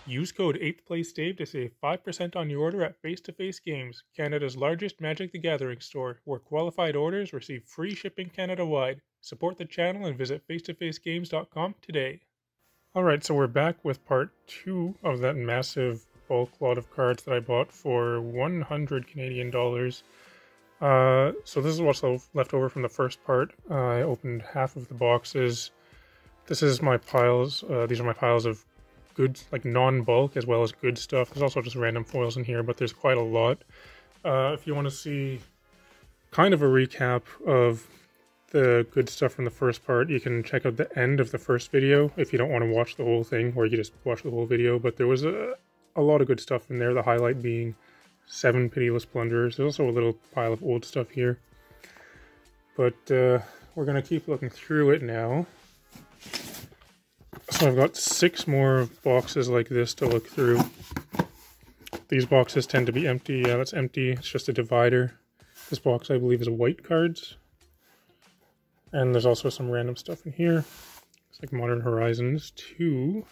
Use code 8thPlaceDave to save 5% on your order at Face to Face Games, Canada's largest Magic the Gathering store, where qualified orders receive free shipping Canada-wide. Support the channel and visit facetofacegames.com today. Alright, so we're back with part 2 of that massive bulk lot of cards that I bought for 100 Canadian dollars. So this is what's left over from the first part. I opened half of the boxes. This is my piles. These are my piles of good, like non-bulk as well as good stuff. There's also just random foils in here, but there's quite a lot. If you want to see kind of a recap of the good stuff from the first part, you can check out the end of the first video if you don't want to watch the whole thing, or you can just watch the whole video. But there was a lot of good stuff in there, the highlight being 7 Pitiless Plunderers. There's also a little pile of old stuff here. But we're going to keep looking through it now. So I've got 6 more boxes like this to look through. These boxes tend to be empty. Yeah, that's empty. It's just a divider. This box, I believe, is white cards. And there's also some random stuff in here. It's like Modern Horizons 2.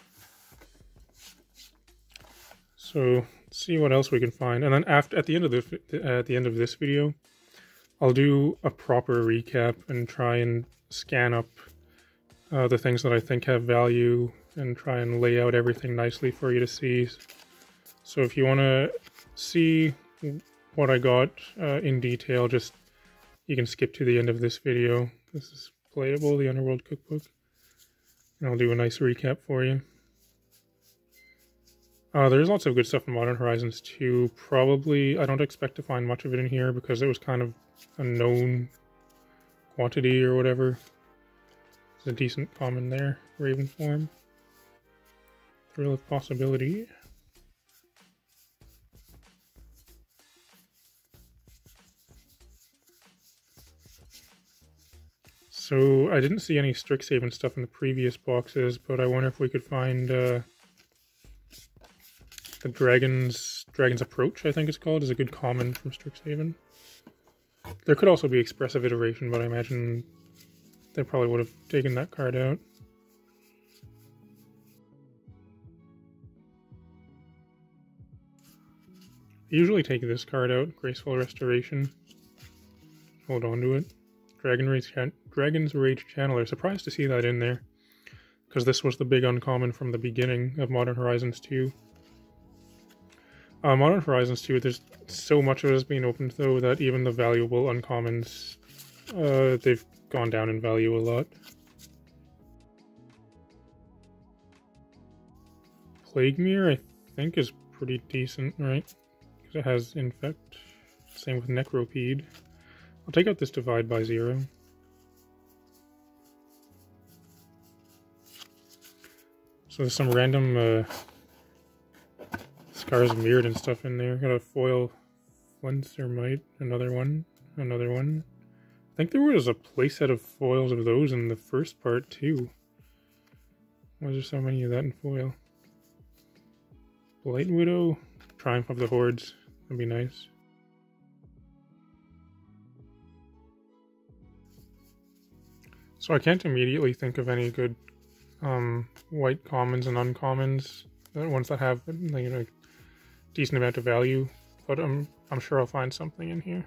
So let's see what else we can find. And then at the end of this video, I'll do a proper recap and try and scan up the things that I think have value and try and lay out everything nicely for you to see. So if you want to see what I got in detail, you can skip to the end of this video. This is playable, the Underworld Cookbook. And I'll do a nice recap for you. There's lots of good stuff in Modern Horizons 2. Probably, I don't expect to find much of it in here because it was kind of a known quantity or whatever. A decent common there, Raven form. Thrill of Possibility. So I didn't see any Strixhaven stuff in the previous boxes, but I wonder if we could find the Dragon's Approach, I think it's called, is a good common from Strixhaven. There could also be Expressive Iteration, but I imagine they probably would have taken that card out. I usually take this card out, Graceful Restoration. Hold on to it. Dragon's Rage Channeler. Surprised to see that in there, because this was the big uncommon from the beginning of Modern Horizons 2. Modern Horizons 2, there's so much of it has been opened though that even the valuable uncommons, they've gone down in value a lot. Plague Mirror, I think, is pretty decent, right? Because it has Infect. Same with Necropede. I'll take out this Divide by 0. So there's some random Scars of Mirrored and stuff in there. Got a foil Flenser Might, another one. I think there was a playset of foils of those in the first part too. Why is there so many of that in foil? Blight Widow, Triumph of the Hordes, that'd be nice. So I can't immediately think of any good white commons and uncommons, ones that have, you know, decent amount of value, but I'm sure I'll find something in here.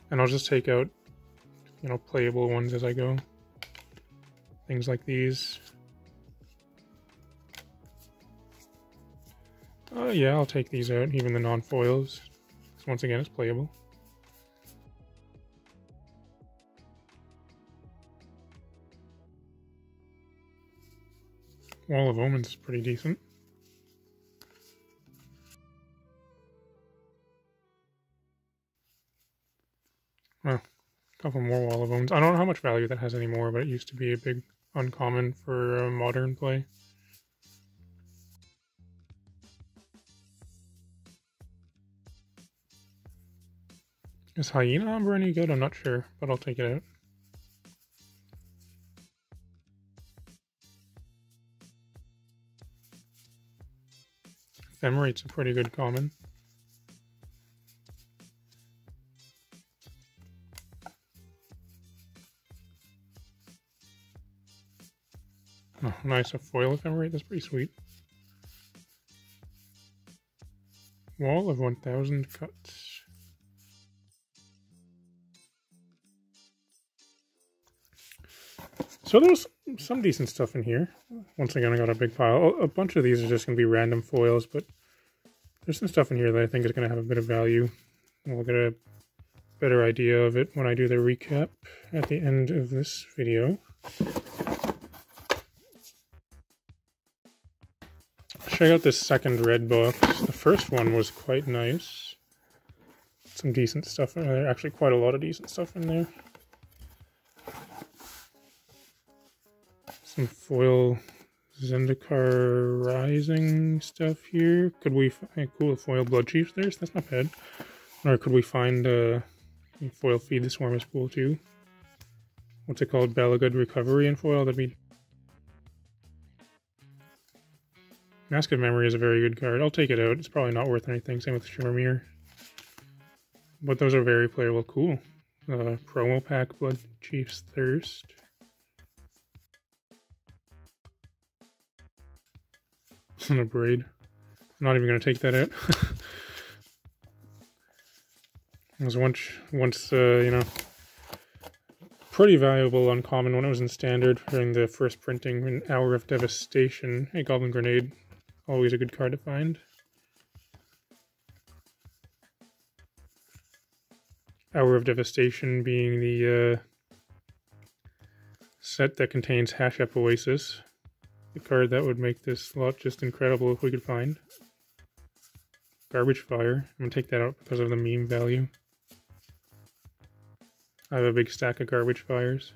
And I'll just take out, you know, playable ones as I go. Things like these. Yeah, I'll take these out, even the non-foils. Once again, it's playable. Wall of Omens is pretty decent. Well, a couple more Wall of Omens. I don't know how much value that has anymore, but it used to be a big uncommon for modern play. Is Hyena Umber any good? I'm not sure, but I'll take it out. Ephemerate's a pretty good common. Oh, nice, a foil Ephemerate, that's pretty sweet. Wall of 1,000 cuts. So there's some decent stuff in here. Once again, I got a big pile. A bunch of these are just going to be random foils, but there's some stuff in here that I think is going to have a bit of value. We'll get a better idea of it when I do the recap at the end of this video. Check out this second red box. The first one was quite nice. Some decent stuff in there. Actually, quite a lot of decent stuff in there. Some foil Zendikar Rising stuff here. Could we find cool foil Blood Chiefs there? So that's not bad. Or could we find foil Feed the Swarm is cool too. What's it called? Balagud Recovery in foil? That'd be... Mask of Memory is a very good card. I'll take it out. It's probably not worth anything. Same with Shimmermere. But those are very playable. Cool. Promo pack Blood Chief's Thirst. On a braid. I'm not even going to take that out. It was once you know, pretty valuable uncommon when it was in standard during the first printing. An Hour of Devastation. Hey, Goblin Grenade. Always a good card to find. Hour of Devastation being the set that contains Hashep Oasis. The card that would make this lot just incredible if we could find. Garbage Fire. I'm going to take that out because of the meme value. I have a big stack of Garbage Fires.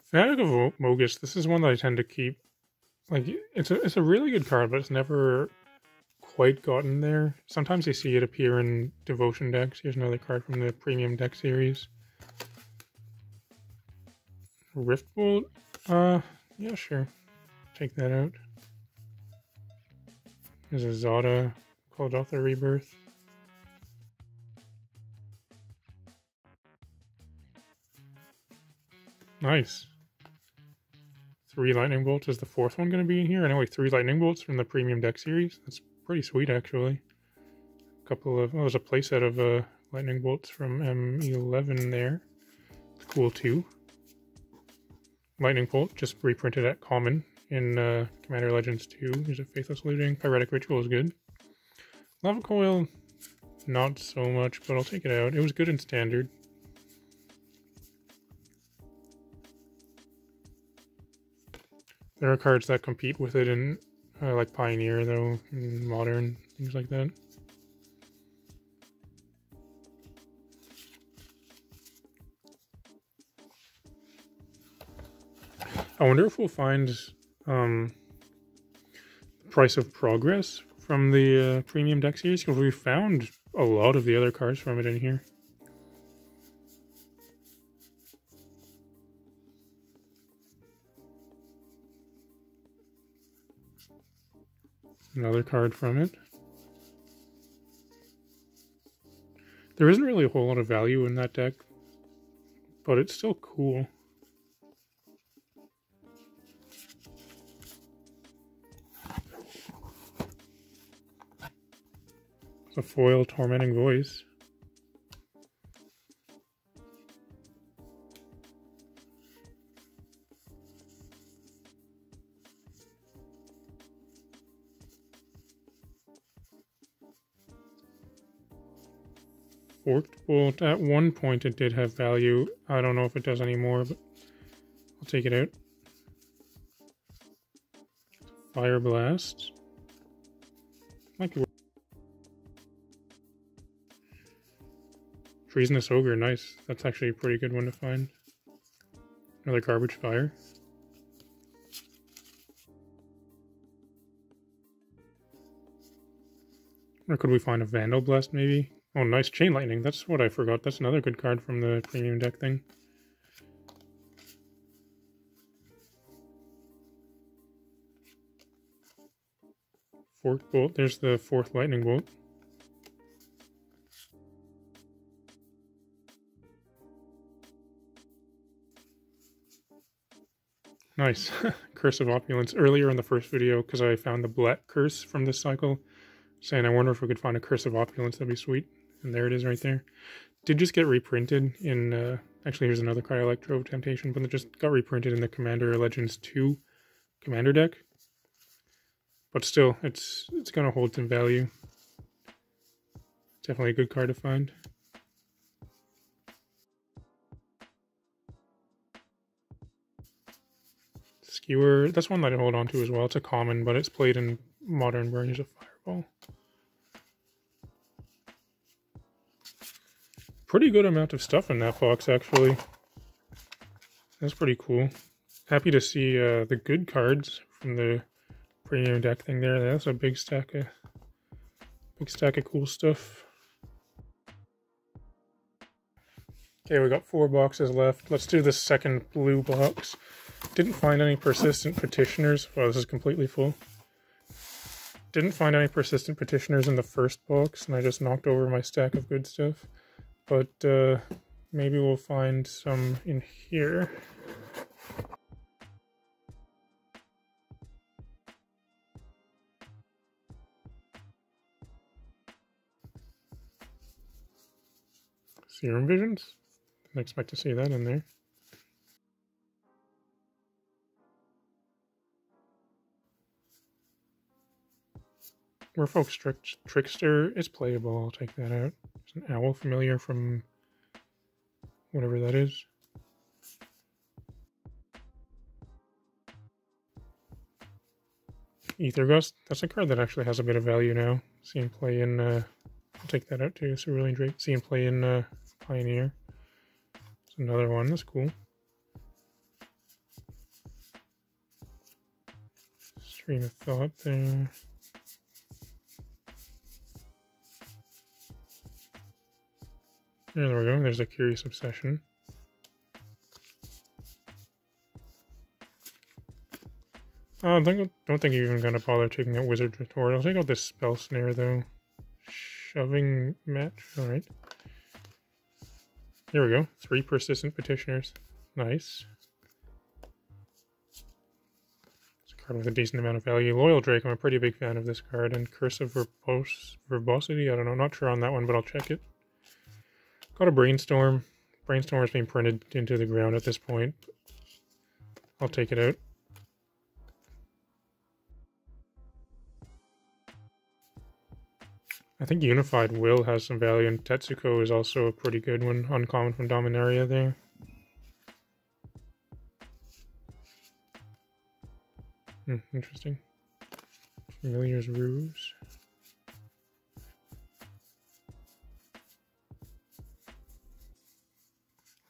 Fanatic of Mogus. This is one that I tend to keep. Like, it's a really good card, but it's never quite gotten there. Sometimes you see it appear in Devotion decks. Here's another card from the Premium deck series. Riftbolt? Yeah, sure. Take that out. There's a Zada, called off the Rebirth. Nice. 3 Lightning Bolts. Is the 4th one going to be in here? Anyway, 3 Lightning Bolts from the Premium deck series. That's pretty sweet, actually. A couple of... Oh, there's a playset of Lightning Bolts from M11 there. It's cool, too. Lightning Bolt, just reprinted at Common in Commander Legends 2. There's a Faithless Looting. Pyretic Ritual is good. Lava Coil, not so much, but I'll take it out. It was good in Standard. There are cards that compete with it in, like Pioneer, though, in Modern, things like that. I wonder if we'll find Price of Progress from the Premium deck series, because we found a lot of the other cards from it in here. Another card from it. There isn't really a whole lot of value in that deck, but it's still cool. It's a foil Tormenting Voice. Forked Bolt. At one point it did have value. I don't know if it does anymore, but I'll take it out. Fire Blast. Might be worth. Treasonous Ogre, nice. That's actually a pretty good one to find. Another Garbage Fire. Or could we find a Vandal Blast, maybe? Oh, nice. Chain Lightning. That's what I forgot. That's another good card from the Premium deck thing. Forked Bolt. There's the 4th Lightning Bolt. Nice. Curse of Opulence earlier in the first video because I found the Black Curse from this cycle, saying I wonder if we could find a Curse of Opulence, that'd be sweet. And there it is right there. Did just get reprinted in, actually here's another card I like, Drove Temptation, but it just got reprinted in the Commander Legends 2 Commander deck. But still, it's gonna hold some value. Definitely a good card to find. Skewer, that's one that I hold on to as well. It's a common, but it's played in Modern where here's a Fireball. Pretty good amount of stuff in that box, actually. That's pretty cool. Happy to see the good cards from the premium deck thing there. That's a big stack of cool stuff. Okay, we got 4 boxes left. Let's do the second blue box. Didn't find any persistent petitioners. Well, this is completely full. Didn't find any persistent petitioners in the first box, and I just knocked over my stack of good stuff. But maybe we'll find some in here. Serum Visions? Didn't expect to see that in there. Merfolk's Trickster is playable, I'll take that out. There's an Owl Familiar from whatever that is. Ether Gust, that's a card that actually has a bit of value now. See him play in, I'll take that out too, Cerulean Drake. See him play in Pioneer. It's another one, that's cool. Stream of Thought there. There we go, there's a Curious Obsession. I don't think you're even gonna bother taking out Wizard Retort. I'll take out this Spell Snare though. Shoving Match, alright. There we go, 3 persistent petitioners. Nice. It's a card with a decent amount of value. Loyal Drake, I'm a pretty big fan of this card. And Curse of Verbosity, I don't know, not sure on that one, but I'll check it. Got a Brainstorm. Brainstorm is being printed into the ground at this point. I'll take it out. I think Unified Will has some value, and Tetsuko is also a pretty good one. Uncommon from Dominaria there. Interesting. Familiar's Ruse.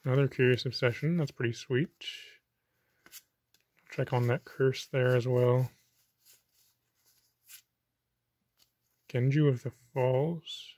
Another Curious Obsession, that's pretty sweet. Check on that curse there as well. Genju of the Falls.